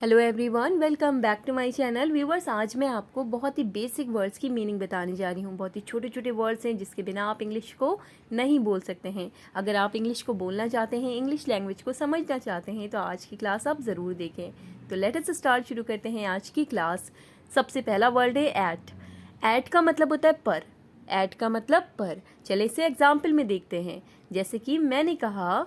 Hello everyone, welcome back to my channel. Viewers, आज मैं आपको बहुत ही बेसिक वर्ड्स की मीनिंग बताने जा रही हूँ। बहुत ही छोटे छोटे वर्ड्स हैं जिसके बिना आप इंग्लिश को नहीं बोल सकते हैं। अगर आप इंग्लिश को बोलना चाहते हैं, इंग्लिश लैंग्वेज को समझना चाहते हैं, तो आज की क्लास आप ज़रूर देखें। तो लेट अस स्टार्ट, शुरू करते हैं आज की क्लास। सबसे पहला वर्ड है ऐट। ऐट का मतलब होता है पर। ऐट का मतलब पर। चले इसे एग्जाम्पल में देखते हैं। जैसे कि मैंने कहा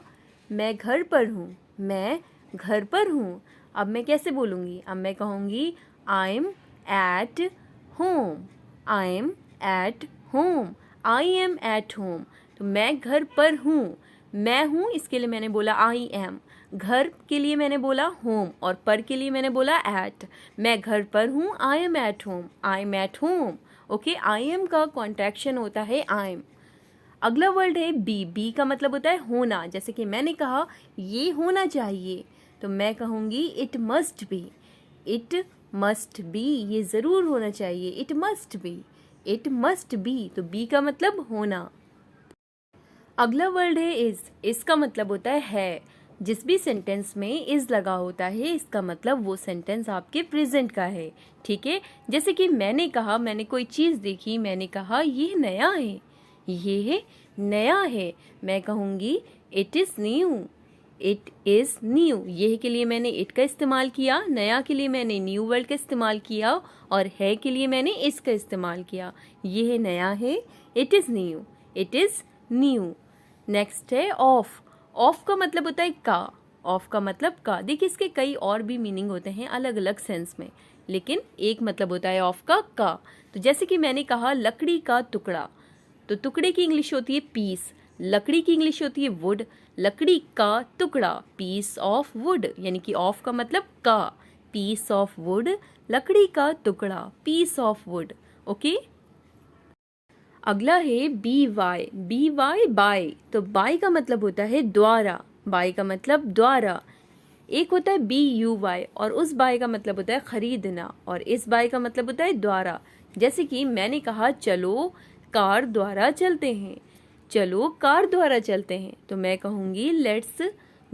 मैं घर पर हूँ, मैं घर पर हूँ। अब मैं कैसे बोलूँगी? अब मैं कहूँगी I am at home. I am at home. I am at home. तो मैं घर पर हूँ। मैं हूँ इसके लिए मैंने बोला आई एम। घर के लिए मैंने बोला होम और पर के लिए मैंने बोला एट। मैं घर पर हूँ, I am at home. I am at home. Okay, I am का कॉन्ट्रैक्शन होता है आई एम। अगला वर्ड है बी। बी का मतलब होता है होना। जैसे कि मैंने कहा ये होना चाहिए, तो मैं कहूँगी it must be. It must be, ये ज़रूर होना चाहिए। It must be. It must be, तो बी का मतलब होना। अगला वर्ड है इज़। इज़ का मतलब होता है। जिस भी सेंटेंस में इज़ लगा होता है, इसका मतलब वो सेंटेंस आपके प्रेजेंट का है। ठीक है, जैसे कि मैंने कहा मैंने कोई चीज़ देखी, मैंने कहा ये नया है, ये नया है। मैं कहूँगी it is new. It is new. यह के लिए मैंने इट का इस्तेमाल किया, नया के लिए मैंने न्यू वर्ड का इस्तेमाल किया और है के लिए मैंने इस का इस्तेमाल किया। यह नया है, it is new. It is new. Next है ऑफ। ऑफ का मतलब होता है का। ऑफ का मतलब का। देखिए, इसके कई और भी मीनिंग होते हैं अलग अलग सेंस में, लेकिन एक मतलब होता है ऑफ का। तो जैसे कि मैंने कहा लकड़ी का टुकड़ा, तो टुकड़े की इंग्लिश होती है पीस। लकड़ी की इंग्लिश होती है वुड। लकड़ी का टुकड़ा, पीस ऑफ वुड, यानी कि ऑफ का मतलब का। पीस ऑफ वुड, लकड़ी का टुकड़ा, पीस ऑफ वुड। ओके, अगला है B Y. B Y by. तो बाय का मतलब होता है द्वारा। बाय का मतलब द्वारा। एक होता है बी यू वाई और उस बाय का मतलब होता है खरीदना, और इस बाय का मतलब होता है द्वारा। जैसे कि मैंने कहा चलो कार द्वारा चलते हैं। चलो कार द्वारा चलते हैं, तो मैं कहूँगी let's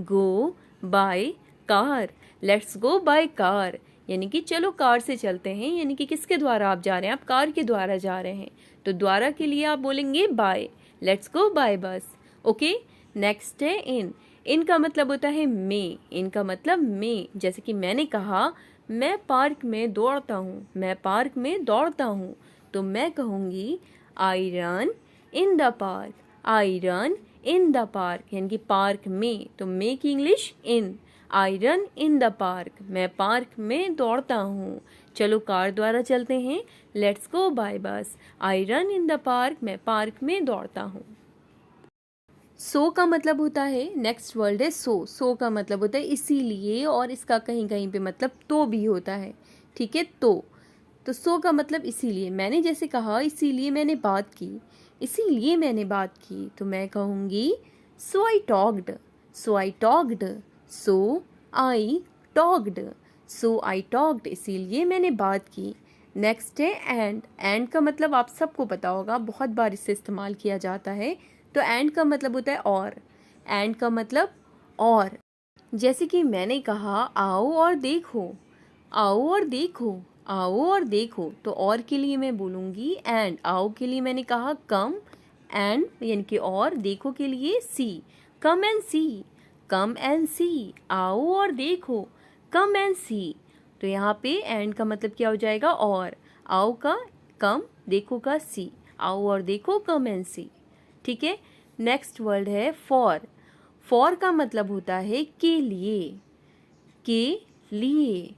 go by car. Let's go by car, यानी कि चलो कार से चलते हैं। यानी कि किसके द्वारा आप जा रहे हैं? आप कार के द्वारा जा रहे हैं, तो द्वारा के लिए आप बोलेंगे बाय। लेट्स गो बाय बस। ओके, नेक्स्ट है इन। इन का मतलब होता है में। इनका मतलब में। जैसे कि मैंने कहा मैं पार्क में दौड़ता हूँ। मैं पार्क में दौड़ता हूँ, तो मैं कहूँगी I run in the park. I run in the park, यानी कि पार्क में, तो में की English in. I run in the park, मैं पार्क में दौड़ता हूँ। चलो कार द्वारा चलते हैं, लेट्स गो बाय बस। I run in the park, मैं पार्क में दौड़ता हूँ। सो का मतलब होता है, नेक्स्ट वर्ड है सो। सो का मतलब होता है इसीलिए, और इसका कहीं कहीं पे मतलब तो भी होता है। ठीक है, तो सो का मतलब इसीलिए। मैंने जैसे कहा इसीलिए मैंने बात की, इसीलिए मैंने बात की, तो मैं कहूँगी so I talked. So I talked. So I talked. So I talked, इसीलिए मैंने बात की। नेक्स्ट है एंड। एंड का मतलब आप सबको पता होगा, बहुत बार इससे इस्तेमाल किया जाता है। तो एंड का मतलब होता है और। एंड का मतलब और। जैसे कि मैंने कहा आओ और देखो। आओ और देखो। आओ और देखो, तो और के लिए मैं बोलूँगी एंड। आओ के लिए मैंने कहा कम एंड, यानी कि और। देखो के लिए सी। Come and C. Come and सी। आओ और देखो, कम एंड सी। तो यहाँ पे एंड का मतलब क्या हो जाएगा? और। आओ का कम, देखो का सी। आओ और देखो, कम एंड सी। ठीक है, नेक्स्ट वर्ड है फॉर। फॉर का मतलब होता है के लिए। के लिए।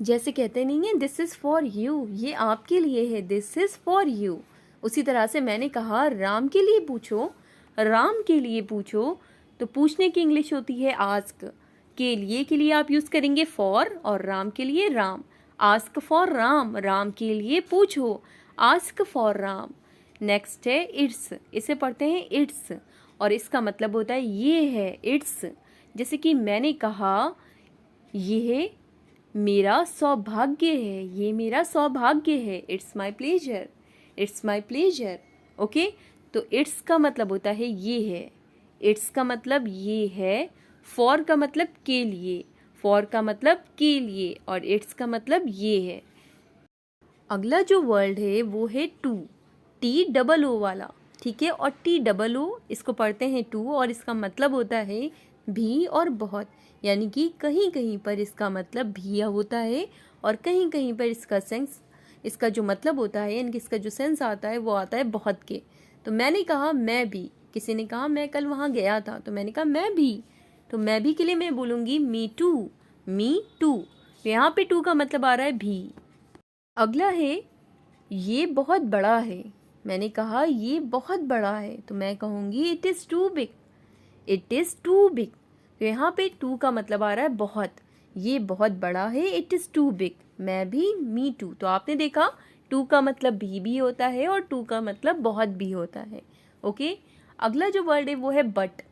जैसे कहते नहीं है दिस इज़ फॉर यू, ये आपके लिए है, दिस इज़ फॉर यू। उसी तरह से मैंने कहा राम के लिए पूछो। राम के लिए पूछो, तो पूछने की इंग्लिश होती है आस्क। के लिए आप यूज़ करेंगे फॉर, और राम के लिए राम। आस्क फॉर राम, राम के लिए पूछो। Ask for Ram. नेक्स्ट है इट्स। इसे पढ़ते हैं इट्स, और इसका मतलब होता है ये है, इट्स। जैसे कि मैंने कहा यह मेरा सौभाग्य है, ये मेरा सौभाग्य है। It's my pleasure. It's my pleasure. Okay, तो इट्स का मतलब होता है ये है। इट्स का मतलब ये है। फॉर का मतलब के लिए। फॉर का मतलब के लिए और इट्स का मतलब ये है। अगला जो वर्ड है वो है टू, TOO वाला, ठीक है। और TOO इसको पढ़ते हैं टू और इसका मतलब होता है भी और बहुत, यानी कि कहीं कहीं पर इसका मतलब भी होता है और कहीं कहीं पर इसका जो मतलब होता है यानी कि इसका जो सेंस आता है वो आता है बहुत के। तो मैंने कहा मैं भी, किसी ने कहा मैं कल वहाँ गया था, तो मैंने कहा मैं भी, तो मैं भी के लिए मैं बोलूँगी मी टू, मी टू। यहाँ पे टू का मतलब आ रहा है भी। अगला है ये बहुत बड़ा है, मैंने कहा ये बहुत बड़ा है, तो मैं कहूँगी it is too big, it is too big. तो यहाँ पे टू का मतलब आ रहा है बहुत, ये बहुत बड़ा है, इट इज़ टू बिग। मैं भी, मी टू। तो आपने देखा टू का मतलब भी होता है और टू का मतलब बहुत भी होता है। ओके, अगला जो वर्ड है वो है बट।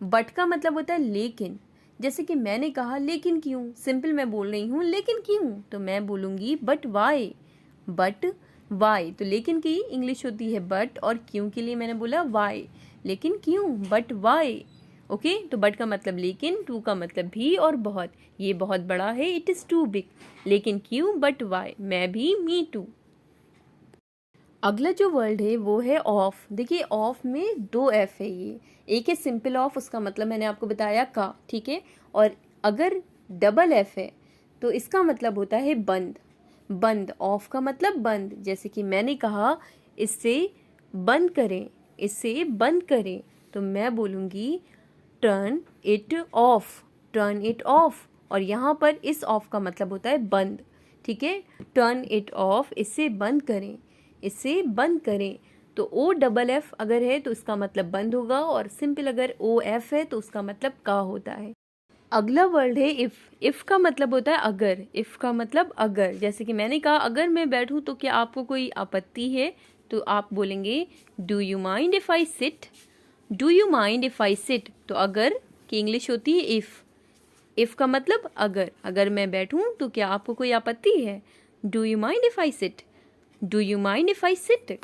बट का मतलब होता है लेकिन। जैसे कि मैंने कहा लेकिन क्यों, सिंपल मैं बोल रही हूँ लेकिन क्यों, तो मैं बोलूँगी बट वाई, बट वाई। तो लेकिन की इंग्लिश होती है बट और क्यों के लिए मैंने बोला वाई, लेकिन क्यों, बट वाई। ओके, तो बट का मतलब लेकिन, टू का मतलब भी और बहुत, ये बहुत बड़ा है, इट इज़ टू बिग, लेकिन क्यों, बट वाई, मैं भी, मी टू। अगला जो वर्ड है वो है ऑफ। देखिए ऑफ में दो एफ है, ये एक है सिंपल ऑफ, उसका मतलब मैंने आपको बताया का, ठीक है। और अगर डबल एफ है तो इसका मतलब होता है बंद, बंद। ऑफ का मतलब बंद, जैसे कि मैंने कहा इससे बंद करें, इससे बंद करें, तो मैं बोलूँगी turn it of, turn it of. और यहाँ पर इस ऑफ का मतलब होता है बंद, ठीक है। टर्न इट ऑफ, इससे बंद करें, इससे बंद करें। तो OFF अगर है तो इसका मतलब बंद होगा और सिंपल अगर OF है तो उसका मतलब का होता है। अगला वर्ड है इफ़। इफ़ का मतलब होता है अगर, इफ़ का मतलब अगर। जैसे कि मैंने कहा अगर मैं बैठूं तो क्या आपको कोई आपत्ति है, तो आप बोलेंगे do you mind if I sit, do you mind if I sit. तो अगर की इंग्लिश होती है इफ़, इफ़ का मतलब अगर, अगर मैं बैठूं तो क्या आपको कोई आपत्ति है, do you mind if I sit, do you mind if I sit.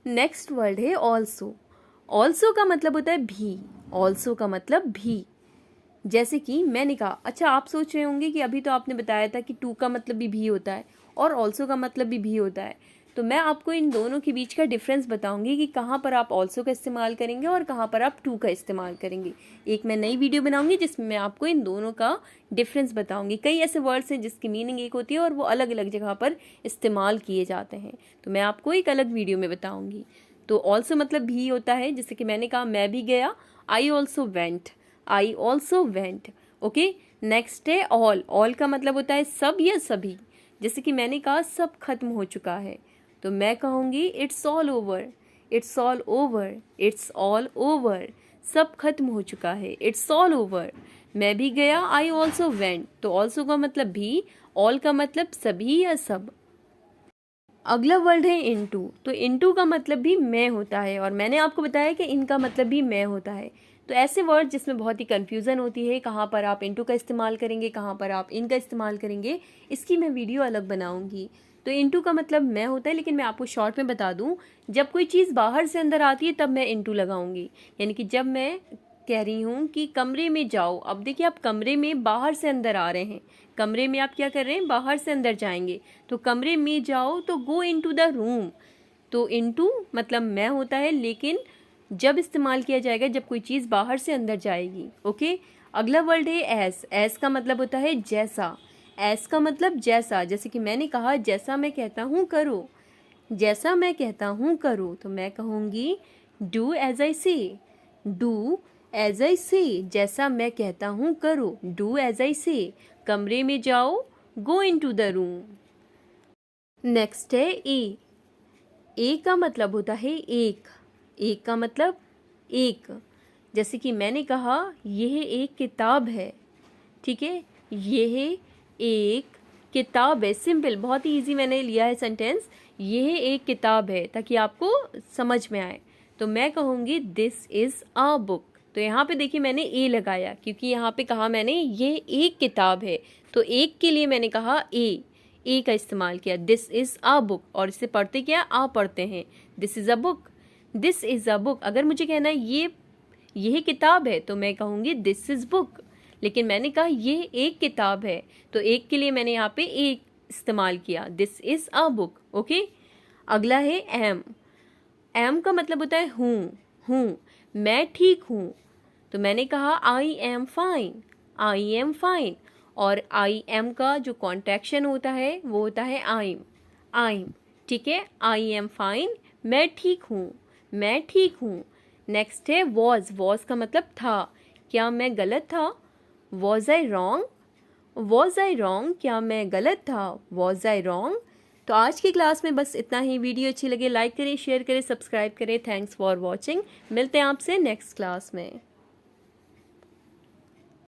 Next word है ऑल्सो। ऑल्सो का मतलब होता है भी, ऑल्सो का मतलब भी। जैसे कि मैंने कहा, अच्छा आप सोच रहे होंगे कि अभी तो आपने बताया था कि टू का मतलब भी होता है और ऑल्सो का मतलब भी होता है, तो मैं आपको इन दोनों के बीच का डिफरेंस बताऊंगी कि कहाँ पर आप ऑल्सो का इस्तेमाल करेंगे और कहाँ पर आप टू का इस्तेमाल करेंगे। एक मैं नई वीडियो बनाऊंगी जिसमें मैं आपको इन दोनों का डिफरेंस बताऊंगी। कई ऐसे वर्ड्स हैं जिसकी मीनिंग एक होती है और वो अलग अलग जगह पर इस्तेमाल किए जाते हैं, तो मैं आपको एक अलग वीडियो में बताऊँगी। तो ऑल्सो मतलब भी होता है, जैसे कि मैंने कहा मैं भी गया, I also went, I also went. Okay, next है ऑल। ऑल का मतलब होता है सब या सभी। जैसे कि मैंने कहा सब खत्म हो चुका है, तो मैं कहूँगी it's all over, it's all over, it's all over. सब खत्म हो चुका है, इट्स ऑल ओवर। मैं भी गया, आई ऑल्सो वेंट। तो ऑल्सो का मतलब भी, ऑल का मतलब सभी या सब। अगला वर्ड है इनटू। तो इनटू का मतलब भी मैं होता है और मैंने आपको बताया कि इनका मतलब भी मैं होता है। तो ऐसे वर्ड जिसमें बहुत ही कन्फ्यूज़न होती है, कहाँ पर आप इनटू का इस्तेमाल करेंगे, कहाँ पर आप इनका इस्तेमाल करेंगे, इसकी मैं वीडियो अलग बनाऊंगी। तो इनटू का मतलब मैं होता है, लेकिन मैं आपको शॉर्ट में बता दूं, जब कोई चीज़ बाहर से अंदर आती है तब मैं इनटू लगाऊंगी। यानी कि जब मैं कह रही हूँ कि कमरे में जाओ, अब देखिए आप कमरे में बाहर से अंदर आ रहे हैं, कमरे में आप क्या कर रहे हैं, बाहर से अंदर जाएंगे, तो कमरे में जाओ तो गो इनटू द रूम। तो इनटू मतलब मैं होता है, लेकिन जब इस्तेमाल किया जाएगा जब कोई चीज़ बाहर से अंदर जाएगी। ओके, अगला वर्ड है एस। एस का मतलब होता है जैसा, एस का मतलब जैसा। जैसे कि मैंने कहा जैसा मैं कहता हूँ करो, जैसा मैं कहता हूँ करो, तो मैं कहूँगी डू एज आई से, डू एज आई से। जैसा मैं कहता हूँ करो, डू एज आई से। कमरे में जाओ, go into the room. Next है ए। ए का मतलब होता है एक, एक का मतलब एक। जैसे कि मैंने कहा यह एक किताब है, ठीक है, यह एक किताब है। सिंपल, बहुत ही इजी मैंने लिया है सेंटेंस, यह एक किताब है, ताकि आपको समझ में आए। तो मैं कहूँगी दिस इज़ अ बुक। तो यहाँ पे देखिए मैंने ए लगाया क्योंकि यहाँ पे कहा मैंने ये एक किताब है, तो एक के लिए मैंने कहा ए का इस्तेमाल किया। दिस इज़ अ बुक, और इसे पढ़ते क्या, आ पढ़ते हैं, this is a book, this is a book. अगर मुझे कहना है ये किताब है तो मैं कहूँगी दिस इज़ बुक। लेकिन मैंने कहा ये एक किताब है, तो एक के लिए मैंने यहाँ पे एक इस्तेमाल किया, this is a book. Okay, अगला है एम। एम का मतलब होता है हूँ, मैं ठीक हूँ, तो मैंने कहा I am fine, I am fine. और आई एम का जो कॉन्ट्रैक्शन होता है वो होता है आइम। ठीक है, आई एम फाइन, मैं ठीक हूँ, मैं ठीक हूँ। नेक्स्ट है वॉज का मतलब था, क्या मैं गलत था, वॉज आई रॉन्ग, क्या मैं गलत था, वॉज आई रॉन्ग। तो आज की क्लास में बस इतना ही। वीडियो अच्छी लगे लाइक करें, शेयर करें, सब्सक्राइब करें। Thanks for watching. मिलते हैं आपसे नेक्स्ट क्लास में।